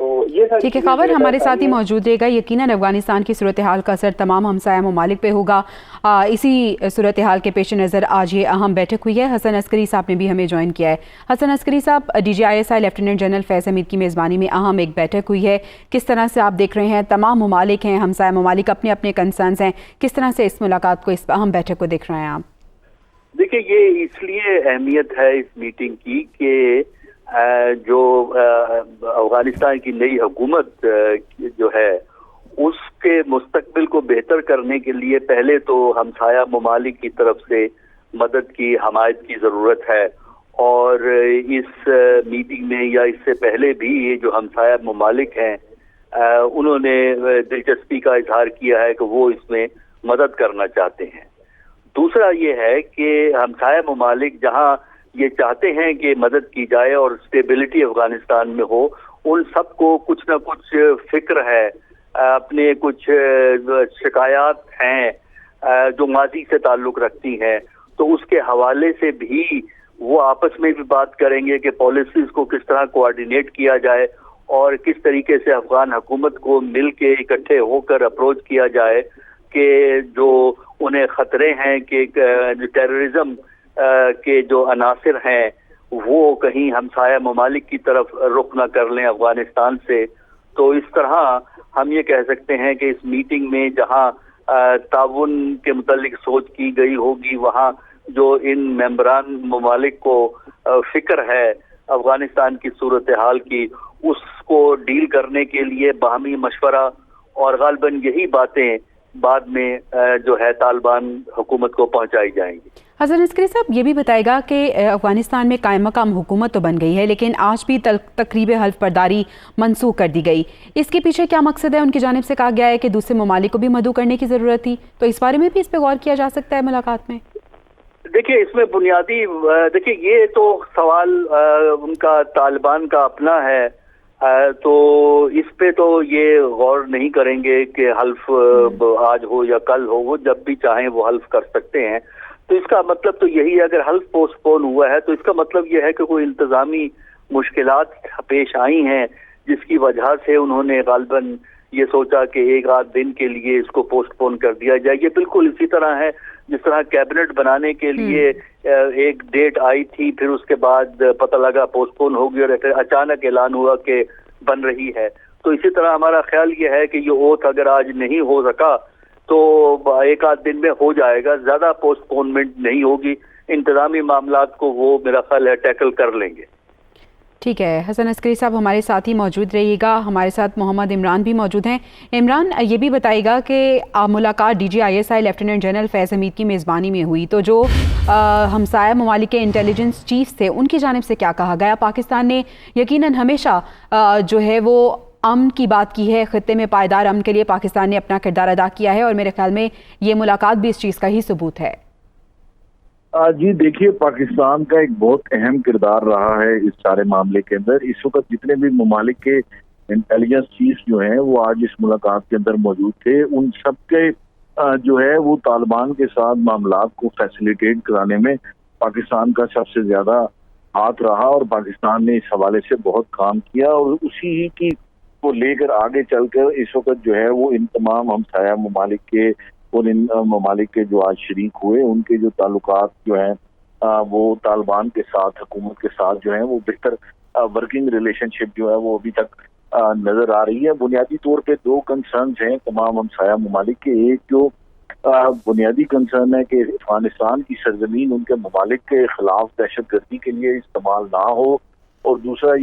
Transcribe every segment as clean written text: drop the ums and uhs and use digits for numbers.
تو یہ ٹھیک ہے خبر ہمارے ساتھ ہی موجود رہے گا. یقیناً افغانستان کی صورتحال کا اثر تمام ہمسایہ ممالک پہ ہوگا. اسی صورتحال کے پیش نظر آج یہ اہم بیٹھک ہوئی ہے. حسن عسکری صاحب نے بھی ہمیں جوائن کیا ہے. حسن عسکری صاحب, DGISI لیفٹیننٹ جنرل فیض حمید کی میزبانی میں اہم ایک بیٹھک ہوئی ہے. کس طرح سے آپ دیکھ رہے ہیں؟ تمام ممالک ہیں, ہمسایہ ممالک اپنے اپنے کنسرنز ہیں. کس طرح سے اس ملاقات کو, اس اہم بیٹھک کو دیکھ رہے ہیں آپ؟ دیکھیں, یہ اس لیے اہمیت ہے اس میٹنگ کی کہ جو افغانستان کی نئی حکومت جو ہے اس کے مستقبل کو بہتر کرنے کے لیے پہلے تو ہمسایہ ممالک کی طرف سے مدد کی, حمایت کی ضرورت ہے. اور اس میٹنگ میں یا اس سے پہلے بھی یہ جو ہمسایہ ممالک ہیں انہوں نے دلچسپی کا اظہار کیا ہے کہ وہ اس میں مدد کرنا چاہتے ہیں. دوسرا یہ ہے کہ ہمسایہ ممالک جہاں یہ چاہتے ہیں کہ مدد کی جائے اور اسٹیبلٹی افغانستان میں ہو, ان سب کو کچھ نہ کچھ فکر ہے, اپنے کچھ شکایات ہیں جو ماضی سے تعلق رکھتی ہیں, تو اس کے حوالے سے بھی وہ آپس میں بھی بات کریں گے کہ پالیسیز کو کس طرح کوآرڈینیٹ کیا جائے اور کس طریقے سے افغان حکومت کو مل کے اکٹھے ہو کر اپروچ کیا جائے کہ جو انہیں خطرے ہیں کہ ٹیررزم کے جو عناصر ہیں وہ کہیں ہمسایہ ممالک کی طرف رخ نہ کر لیں افغانستان سے. تو اس طرح ہم یہ کہہ سکتے ہیں کہ اس میٹنگ میں جہاں تعاون کے متعلق سوچ کی گئی ہوگی, وہاں جو ان ممبران ممالک کو فکر ہے افغانستان کی صورتحال کی, اس کو ڈیل کرنے کے لیے باہمی مشورہ اور غالباً یہی باتیں بعد میں جو ہے طالبان حکومت کو پہنچائی جائیں گی. حسن عسکری صاحب, یہ بھی بتائے گا کہ افغانستان میں قائم مقام حکومت تو بن گئی ہے لیکن آج بھی تقریب حلف برداری منسوخ کر دی گئی. اس کے پیچھے کیا مقصد ہے؟ ان کی جانب سے کہا گیا ہے کہ دوسرے ممالک کو بھی مدعو کرنے کی ضرورت تھی, تو اس بارے میں بھی اس پہ غور کیا جا سکتا ہے ملاقات میں؟ دیکھیے, اس میں بنیادی یہ تو سوال ان کا طالبان کا اپنا ہے, تو اس پہ تو یہ غور نہیں کریں گے کہ حلف آج ہو یا کل ہو, وہ جب بھی چاہیں وہ حلف کر سکتے ہیں. تو اس کا مطلب تو یہی ہے, اگر حلف پوسٹ پون ہوا ہے تو اس کا مطلب یہ ہے کہ کوئی انتظامی مشکلات پیش آئی ہیں جس کی وجہ سے انہوں نے غالباً یہ سوچا کہ ایک آدھ دن کے لیے اس کو پوسٹ پون کر دیا جائے. یہ بالکل اسی طرح ہے جس طرح کیبنٹ بنانے کے لیے ایک ڈیٹ آئی تھی, پھر اس کے بعد پتہ لگا پوسٹ پون ہوگی اور پھر اچانک اعلان ہوا کہ بن رہی ہے. تو اسی طرح ہمارا خیال یہ ہے کہ یہ اوتھ اگر آج نہیں ہو سکا تو ایک آدھ دن میں ہو جائے گا, زیادہ پوسٹ پونمنٹ نہیں ہوگی, انتظامی معاملات کو وہ میرا خیال ہے ٹیکل کر لیں گے. ٹھیک ہے حسن عسکری صاحب, ہمارے ساتھ ہی موجود رہیے گا. ہمارے ساتھ محمد عمران بھی موجود ہیں. عمران, یہ بھی بتائے گا کہ ملاقات DGISI لیفٹیننٹ جنرل فیض حمید کی میزبانی میں ہوئی, تو جو ہمسایہ ممالک کے انٹیلیجنس چیفز تھے ان کی جانب سے کیا کہا گیا؟ پاکستان نے یقیناً ہمیشہ جو ہے وہ امن کی بات کی ہے, خطے میں پائیدار امن کے لیے پاکستان نے اپنا کردار ادا کیا ہے, اور میرے خیال میں یہ ملاقات بھی اس چیز کا ہی ثبوت ہے. جی دیکھیے, پاکستان کا ایک بہت اہم کردار رہا ہے اس سارے معاملے کے اندر. اس وقت جتنے بھی ممالک کے انٹیلیجنس چیف جو ہیں وہ آج اس ملاقات کے اندر موجود تھے, ان سب کے جو ہے وہ طالبان کے ساتھ معاملات کو فیسیلیٹیٹ کرانے میں پاکستان کا سب سے زیادہ ہاتھ رہا, اور پاکستان نے اس حوالے سے بہت کام کیا, اور اسی ہی کی کو لے کر آگے چل کر اس وقت جو ہے وہ ان تمام ہمسایہ ممالک کے اور ان ممالک کے جو آج شریک ہوئے ان کے جو تعلقات جو ہیں وہ طالبان کے ساتھ, حکومت کے ساتھ جو ہیں وہ بہتر ورکنگ ریلیشن شپ جو ہے وہ ابھی تک نظر آ رہی ہے. بنیادی طور پہ دو کنسرنز ہیں تمام ہمسایہ ممالک کے. ایک جو بنیادی کنسرن ہے کہ افغانستان کی سرزمین ان کے ممالک کے خلاف دہشت گردی کے لیے استعمال نہ ہو, اور دوسرا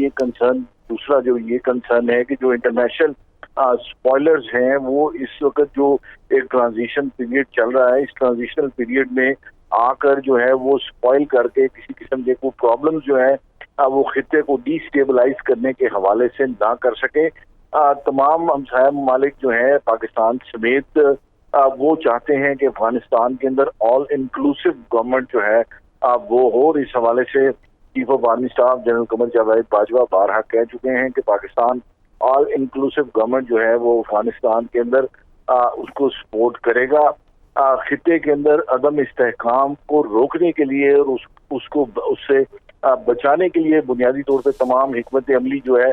جو یہ کنسرن ہے کہ جو انٹرنیشنل اسپوائلرز ہیں وہ اس وقت جو ایک ٹرانزیشن پیریڈ چل رہا ہے, اس ٹرانزیشنل پیریڈ میں آ کر جو ہے وہ اسپوائل کر کے کسی قسم کے کوئی پرابلم جو ہے وہ خطے کو ڈی اسٹیبلائز کرنے کے حوالے سے نہ کر سکے. تمام ہمسایہ ممالک جو ہیں پاکستان سمیت وہ چاہتے ہیں کہ افغانستان کے اندر آل انکلوسیو گورنمنٹ جو ہے وہ ہو. اس حوالے سے chief of army staff general Qamar Javed Bajwa بارہا کہہ چکے ہیں کہ پاکستان آل انکلوسیو گورنمنٹ جو ہے وہ افغانستان کے اندر اس کو سپورٹ کرے گا. خطے کے اندر عدم استحکام کو روکنے کے لیے اور اس سے بچانے کے لیے بنیادی طور پہ تمام حکمت عملی جو ہے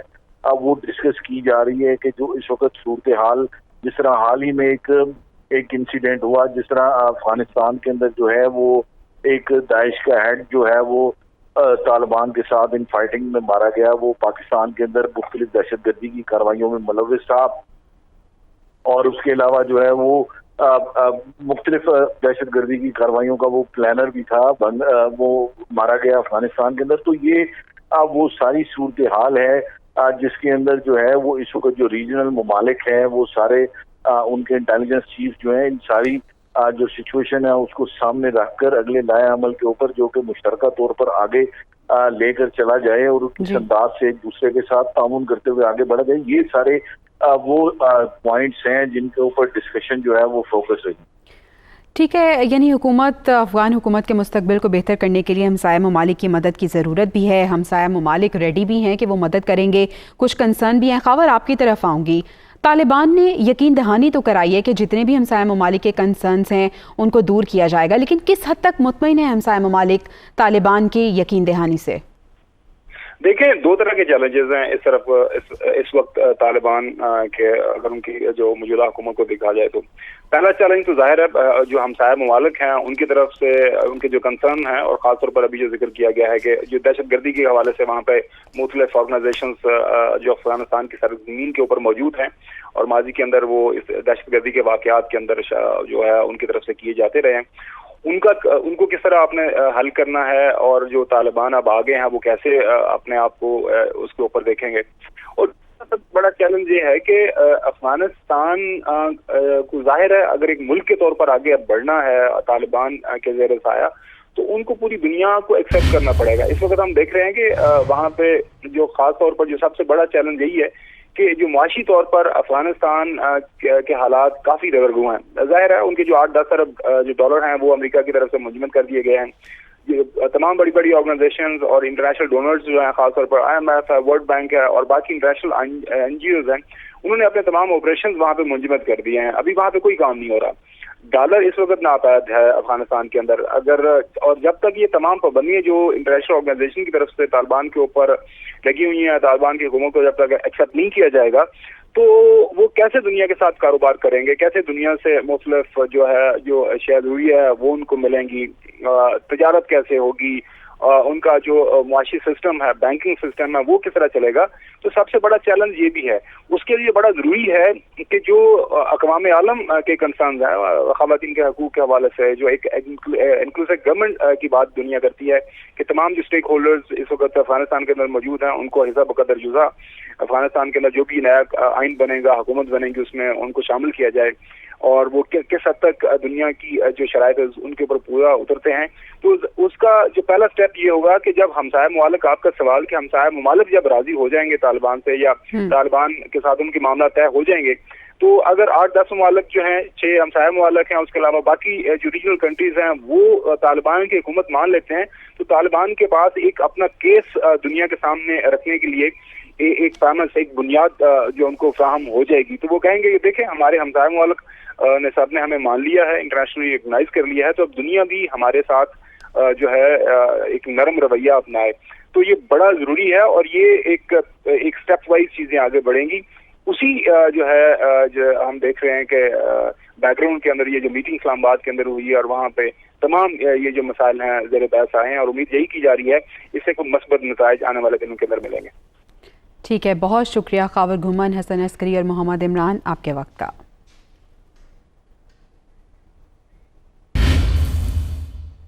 وہ ڈسکس کی جا رہی ہے کہ جو اس وقت صورتحال، جس طرح حال ہی میں ایک انسیڈنٹ ہوا، جس طرح افغانستان کے اندر جو ہے وہ ایک داعش کا ہیڈ جو ہے وہ طالبان کے ساتھ ان فائٹنگ میں مارا گیا، وہ پاکستان کے اندر مختلف دہشت گردی کی کارروائیوں میں ملوث تھا، اور اس کے علاوہ جو ہے وہ مختلف دہشت گردی کی کارروائیوں کا وہ پلانر بھی تھا، وہ مارا گیا افغانستان کے اندر۔ تو یہ وہ ساری صورتحال ہے جس کے اندر جو ہے وہ اس وقت جو ریجنل ممالک ہیں وہ سارے ان کے انٹیلیجنس چیف جو ہیں ان ساری جو سچویشن ہے اس کو سامنے رکھ کر اگلے لائحہ عمل کے اوپر جو کہ مشترکہ طور پر آگے لے کر چلا جائے اور اس انداز سے ایک دوسرے کے ساتھ تعاون کرتے ہوئے آگے بڑھا جائے، یہ سارے وہ پوائنٹس ہیں جن کے اوپر ڈسکشن جو ہے وہ فوکس رہی۔ ٹھیک ہے، یعنی افغان حکومت کے مستقبل کو بہتر کرنے کے لیے ہمسایہ ممالک کی مدد کی ضرورت بھی ہے، ہمسایہ ممالک ریڈی بھی ہیں کہ وہ مدد کریں گے، کچھ کنسرن بھی ہیں۔ خاور، آپ کی طرف آؤں گی، طالبان نے یقین دہانی تو کرائی ہے کہ جتنے بھی ہمسایہ ممالک کے کنسرنز ہیں ان کو دور کیا جائے گا، لیکن کس حد تک مطمئن ہے ہمسایہ ممالک طالبان کی یقین دہانی سے؟ دیکھیں، دو طرح کے چیلنجز ہیں اس طرف اس وقت طالبان کے، اگر ان کی جو موجودہ حکومت کو دیکھا جائے تو پہلا چیلنج تو ظاہر ہے جو ہمسایہ ممالک ہیں ان کی طرف سے ان کے جو کنسرن ہیں، اور خاص طور پر ابھی جو ذکر کیا گیا ہے کہ جو دہشت گردی کے حوالے سے وہاں پہ مختلف آرگنائزیشنز جو افغانستان کی سرزمین کے اوپر موجود ہیں اور ماضی کے اندر وہ اس دہشت گردی کے واقعات کے اندر جو ہے ان کی طرف سے کیے جاتے رہے ہیں، ان کو کس طرح آپ نے حل کرنا ہے، اور جو طالبان اب آگے ہیں وہ کیسے اپنے آپ کو اس کے اوپر دیکھیں گے۔ اور بڑا چیلنج یہ ہے کہ افغانستان کو ظاہر ہے اگر ایک ملک کے طور پر آگے بڑھنا ہے طالبان کے زیر سایہ تو ان کو پوری دنیا کو ایکسیپٹ کرنا پڑے گا۔ اس وقت ہم دیکھ رہے ہیں کہ وہاں پہ جو خاص طور پر جو سب سے بڑا چیلنج یہی ہے کہ جو معاشی طور پر افغانستان کے حالات کافی دگرگوں ہیں۔ ظاہر ہے ان کے جو 8-10 ارب جو ڈالر ہیں وہ امریکہ کی طرف سے منجمد کر دیے گئے ہیں۔ تمام بڑی بڑی آرگنائزیشنز اور انٹرنیشنل ڈونرز جو ہیں، خاص طور پر IMF ہے، ورلڈ بینک ہے اور باقی انٹرنیشنل NGOs ہیں، انہوں نے اپنے تمام آپریشنز وہاں پہ منجمد کر دیے ہیں۔ ابھی وہاں پہ کوئی کام نہیں ہو رہا۔ ڈالر اس وقت ناپید ہے افغانستان کے اندر، اور جب تک یہ تمام پابندیاں جو انٹرنیشنل آرگنائزیشن کی طرف سے طالبان کے اوپر لگی ہوئی ہیں، طالبان کی حکومت کو جب تک ایکسیپٹ نہیں کیا جائے گا تو وہ کیسے دنیا کے ساتھ کاروبار کریں گے، کیسے دنیا سے مختلف جو اشیاء ضروری ہے وہ ان کو ملیں گی، تجارت کیسے ہوگی، ان کا جو معاشی سسٹم ہے، بینکنگ سسٹم ہے، وہ کس طرح چلے گا۔ تو سب سے بڑا چیلنج یہ بھی ہے۔ اس کے لیے بڑا ضروری ہے کہ جو اقوام عالم کے کنسرنز ہیں خواتین کے حقوق کے حوالے سے، جو ایک انکلوسیو گورنمنٹ کی بات دنیا کرتی ہے کہ تمام جو اسٹیک ہولڈرز اس وقت افغانستان کے اندر موجود ہیں ان کو حصہ بقدر جزا افغانستان کے اندر جو بھی نیا آئین بنے گا، حکومت بنے گی، اس میں ان کو شامل کیا جائے، اور وہ کس حد تک دنیا کی جو شرائط ہے ان کے اوپر پورا اترتے ہیں۔ تو اس کا جو پہلا سٹیپ یہ ہوگا کہ جب ہمسایہ ممالک، آپ کا سوال کہ ہمسایہ ممالک جب راضی ہو جائیں گے طالبان سے یا طالبان کے ساتھ ان کے معاملات طے ہو جائیں گے، تو اگر 8-10 ممالک جو ہیں، 6 ہمسایہ ممالک ہیں، اس کے علاوہ باقی جو ریجنل کنٹریز ہیں وہ طالبان کی حکومت مان لیتے ہیں، تو طالبان کے پاس ایک اپنا کیس دنیا کے سامنے رکھنے کے لیے ایک پیمنس، ایک بنیاد جو ان کو فراہم ہو جائے گی۔ تو وہ کہیں گے کہ دیکھیں ہمارے ہمسایہ ممالک نے سب نے ہمیں مان لیا ہے، انٹرنیشنلی ریکگنائز کر لیا ہے، تو اب دنیا بھی ہمارے ساتھ جو ہے ایک نرم رویہ اپنائے۔ تو یہ بڑا ضروری ہے، اور یہ ایک سٹیپ وائز چیزیں آگے بڑھیں گی۔ اسی جو ہم دیکھ رہے ہیں کہ بیک گراؤنڈ کے اندر یہ جو میٹنگ اسلام آباد کے اندر ہوئی ہے اور وہاں پہ تمام یہ جو مسائل ہیں زیر بحث آئے ہیں، اور امید یہی کی جا رہی ہے اس سے کوئی مثبت نتائج آنے والے دنوں کے اندر ملیں گے۔ ٹھیک ہے، بہت شکریہ خاور گھومن، حسن عسکری اور محمد عمران آپ کے وقت کا۔